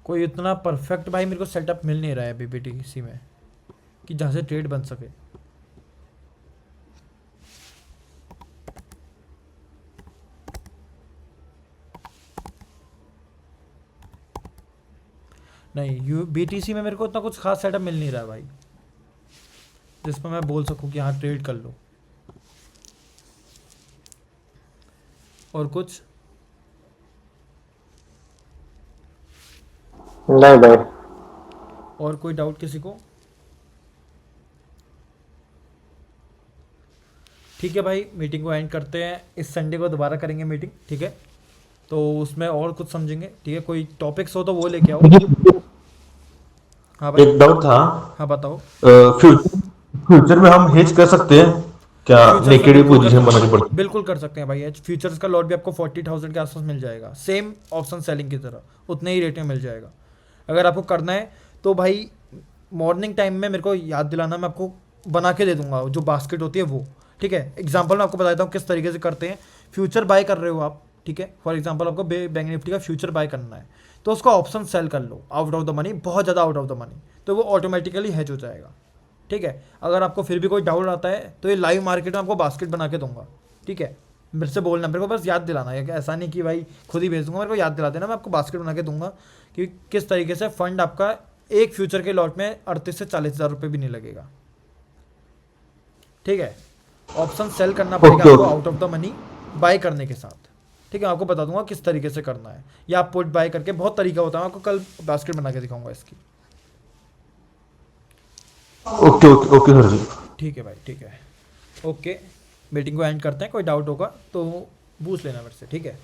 [SPEAKER 1] कोई इतना परफेक्ट भाई मेरे को सेटअप मिल नहीं रहा है अभी BTC में कि जहाँ से ट्रेड बन सके। नहीं, BTC में मेरे को इतना कुछ खास सेटअप मिल नहीं रहा है भाई जिसमें मैं बोल सकूं कि हाँ ट्रेड कर लो। और कुछ?
[SPEAKER 2] नहीं भाई।
[SPEAKER 1] और कोई डाउट किसी को? ठीक है भाई, मीटिंग को एंड करते हैं। इस संडे को दोबारा करेंगे मीटिंग, ठीक है, तो उसमें और कुछ समझेंगे, ठीक है। कोई टॉपिक्स हो तो वो लेके आओ। हाँ हाँ भाई।
[SPEAKER 3] एक डाउट था।
[SPEAKER 1] हाँ बताओ।
[SPEAKER 3] फ्यूचर फ्यूचर में हम हेज कर सकते हैं क्या?
[SPEAKER 1] फ्यूचर्स में
[SPEAKER 3] नेकेड
[SPEAKER 1] बिल्कुल कर
[SPEAKER 3] पोजीशन
[SPEAKER 1] सकते
[SPEAKER 3] बनानी
[SPEAKER 1] हैं,
[SPEAKER 3] पड़ती
[SPEAKER 1] बिल्कुल कर सकते हैं भाई। एच फ्यूचर्स का लॉट भी आपको 40,000 के आसपास मिल जाएगा, सेम ऑप्शन सेलिंग की तरह उतने ही रेट में मिल जाएगा। अगर आपको करना है तो भाई मॉर्निंग टाइम में मेरे को याद दिलाना, मैं आपको बना के दे दूंगा जो बास्केट होती है वो। ठीक है, एग्जांपल मैं आपको बता देता हूँ किस तरीके से करते हैं। फ्यूचर बाय कर रहे हो आप, ठीक है, फॉर एग्जांपल आपको बैंक निफ्टी का फ्यूचर बाय करना है, तो उसका ऑप्शन सेल कर लो आउट ऑफ द मनी, बहुत ज़्यादा आउट ऑफ द मनी, तो वो ऑटोमेटिकली हेज हो जाएगा। ठीक है, अगर आपको फिर भी कोई डाउट आता है तो ये लाइव मार्केट में आपको बास्केट बना के दूंगा। ठीक है, मेरे से बोलना, मेरे को बस याद दिलाना है, ऐसा नहीं कि भाई खुद ही भेज दूंगा, मेरे को याद दिला देना, मैं आपको बास्केट बना के दूंगा कि किस तरीके से फंड आपका एक फ्यूचर के लॉट में 38 से 40 हज़ार रुपये भी नहीं लगेगा। ठीक है, ऑप्शन सेल करना पड़ेगा
[SPEAKER 3] ओके
[SPEAKER 1] आपको
[SPEAKER 3] okay
[SPEAKER 1] out of the money by करने के साथ। ठीक है, आपको बता दूंगा किस तरीके से करना है, या आप पुट बाय करके, बहुत तरीका होता है, मैं आपको कल बास्केट बना के दिखाऊंगा इसकी।
[SPEAKER 3] ओके ओके ओके सर जी।
[SPEAKER 1] ठीक है भाई, ठीक है, ओके। मीटिंग को एंड करते हैं, कोई डाउट होगा तो पूछ लेना मेरे से। ठीक है।